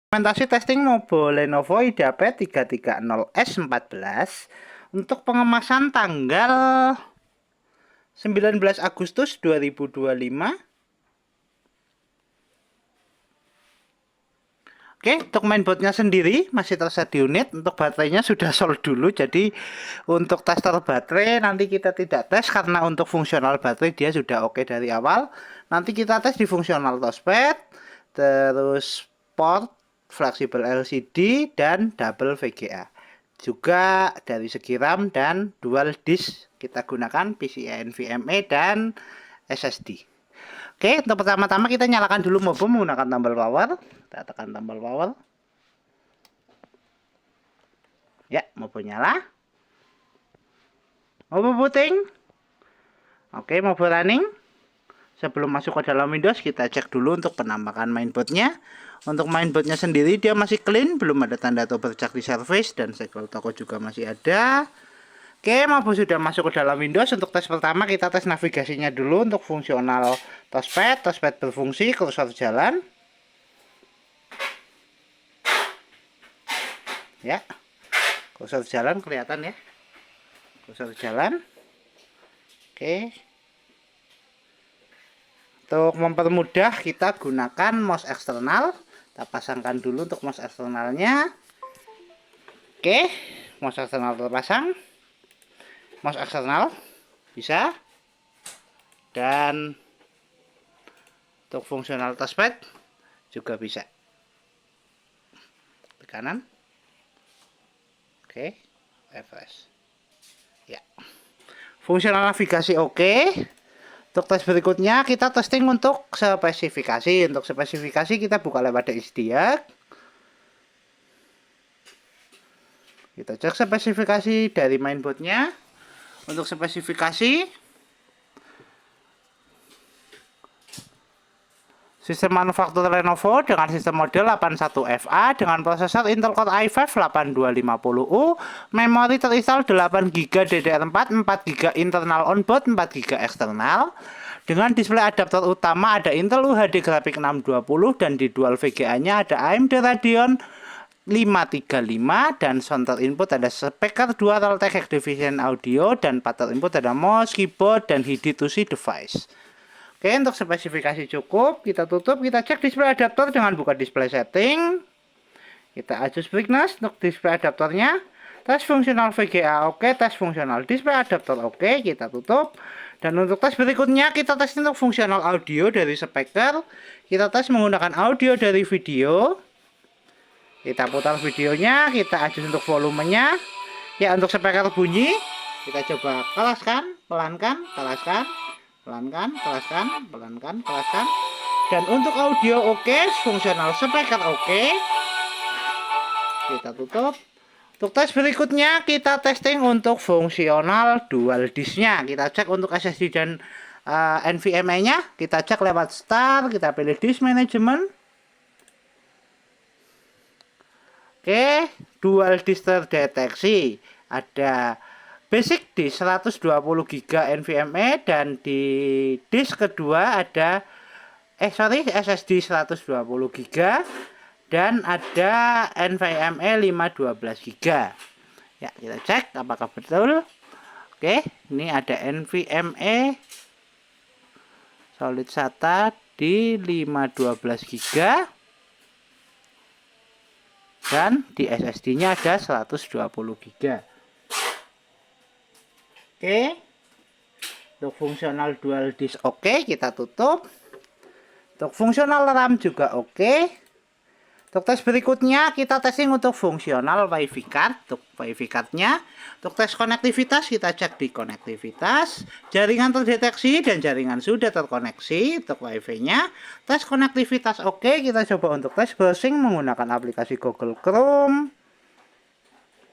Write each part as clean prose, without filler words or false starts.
Implementasi testing Mobo Lenovo IdeaPad 330S14 untuk pengemasan tanggal 19 Agustus 2025. Oke, untuk mainboardnya sendiri masih tersedia unit. Untuk baterainya sudah sold dulu, jadi untuk tester baterai nanti kita tidak tes karena untuk fungsional baterai dia sudah oke dari awal. Nanti kita tes di fungsional touchpad, terus port fleksibel LCD dan double VGA. Juga dari segi RAM dan dual disk kita gunakan PCIe NVMe dan SSD. Oke, untuk pertama-tama kita nyalakan dulu Mobo menggunakan tombol power. Kita tekan tombol power. Ya, Mobo nyala. Mobo booting. Oke, Mobo running. Sebelum masuk ke dalam Windows, kita cek dulu untuk penampakan mainboardnya. Untuk mainboardnya sendiri dia masih clean, belum ada tanda atau bercak di service, dan segel toko juga masih ada. Oke, Mobo sudah masuk ke dalam Windows. Untuk tes pertama kita tes navigasinya dulu untuk fungsional touchpad. Touchpad berfungsi, kursor jalan. Ya, kursor jalan kelihatan ya. Kursor jalan. Oke. Untuk mempermudah kita gunakan mouse eksternal. Kita pasangkan dulu untuk mouse eksternalnya. Oke, mouse eksternal terpasang. Mouse eksternal bisa, dan untuk fungsional touchpad juga bisa. Kanan. Oke, refresh. Ya, fungsional navigasi oke. Untuk tes berikutnya kita testing untuk spesifikasi. Untuk spesifikasi kita buka lewat DXDiag. Kita cek spesifikasi dari mainboardnya. Untuk spesifikasi, sistem manufaktur Lenovo dengan sistem model 81FA dengan prosesor Intel Core i5 8250U, memori terinstall 8GB DDR4, 4GB internal onboard, 4GB eksternal. Dengan display adaptor utama ada Intel UHD Grafik 620 dan di dual VGA-nya ada AMD Radeon 535, dan sound input ada speaker 2 Realtek Hikvision Audio, dan pattern input ada mouse, keyboard, dan HIDI2C device. Oke, untuk spesifikasi cukup. Kita tutup, kita cek display adaptor dengan buka display setting. Kita adjust brightness untuk display adaptornya. Tes fungsional VGA oke, tes fungsional display adaptor oke, kita tutup. Dan untuk tes berikutnya kita tes untuk fungsional audio dari speaker. Kita tes menggunakan audio dari video. Kita putar videonya, kita adjust untuk volumenya. Ya, untuk speaker bunyi kita coba kelaskan, pelankan, kelaskan, pelankan, kelaskan, pelankan, kelaskan. Dan untuk audio oke, fungsional speaker oke. Kita tutup. Untuk tes berikutnya kita testing untuk fungsional dual disknya. Kita cek untuk SSD dan NVMe-nya. Kita cek lewat start, kita pilih disk management. Oke, dual disk terdeteksi. Ada basic disk 120GB NVMe, dan di disk kedua ada SSD 120GB dan ada NVMe 512GB. Ya, kita cek apakah betul. Oke, ini ada NVMe solid SATA di 512GB. Dan di SSD-nya ada 120GB. Oke. Untuk fungsional dual disk oke, kita tutup. Untuk fungsional RAM juga oke. Untuk tes berikutnya kita testing untuk fungsional WiFi card. Untuk WiFi card-nya, untuk tes konektivitas kita cek di konektivitas, jaringan terdeteksi dan jaringan sudah terkoneksi. Untuk WiFi-nya, tes konektivitas oke. Kita coba untuk tes browsing menggunakan aplikasi Google Chrome.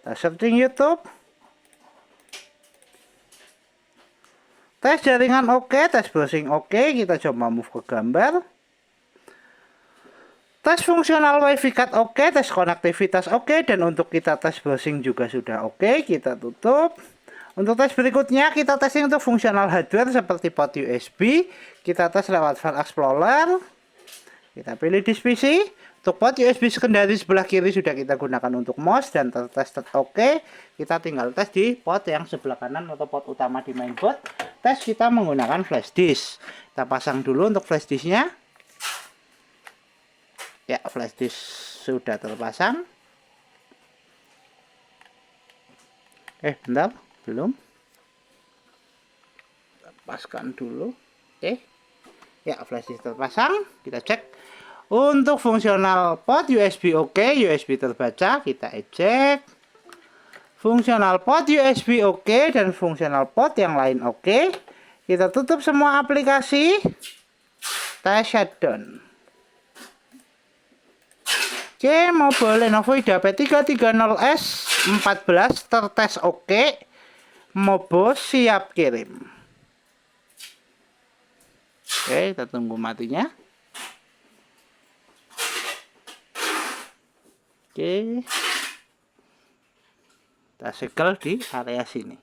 Kita searching YouTube. Tes jaringan oke, tes browsing oke. Kita coba move ke gambar. Tes fungsional WiFi card oke, tes konektivitas oke, dan untuk kita tes browsing juga sudah oke. Kita tutup. Untuk tes berikutnya kita testing untuk fungsional hardware seperti port USB. Kita tes lewat File Explorer. Kita pilih disk PC. Untuk port USB secondary sebelah kiri sudah kita gunakan untuk mouse dan tertested oke. Kita tinggal tes di port yang sebelah kanan atau port utama di mainboard. Tes kita menggunakan flash disk. Kita pasang dulu untuk flash disknya. Ya, flash disk sudah terpasang. Bentar, belum. Lepaskan dulu. Ya, flash disk terpasang. Kita cek. Untuk fungsional port USB oke, USB terbaca, kita eject. Fungsional port USB oke dan fungsional port yang lain oke. Kita tutup semua aplikasi. Kita shutdown. Oke, mobile Lenovo IDA P330S 14 tertes oke. Mobo siap kirim. Oke, kita tunggu matinya. Oke, kita segel di area sini.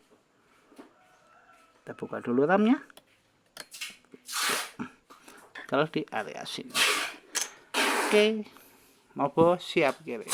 Kita buka dulu RAM-nya. Segel di area sini. Oke, Mobo siap kirim.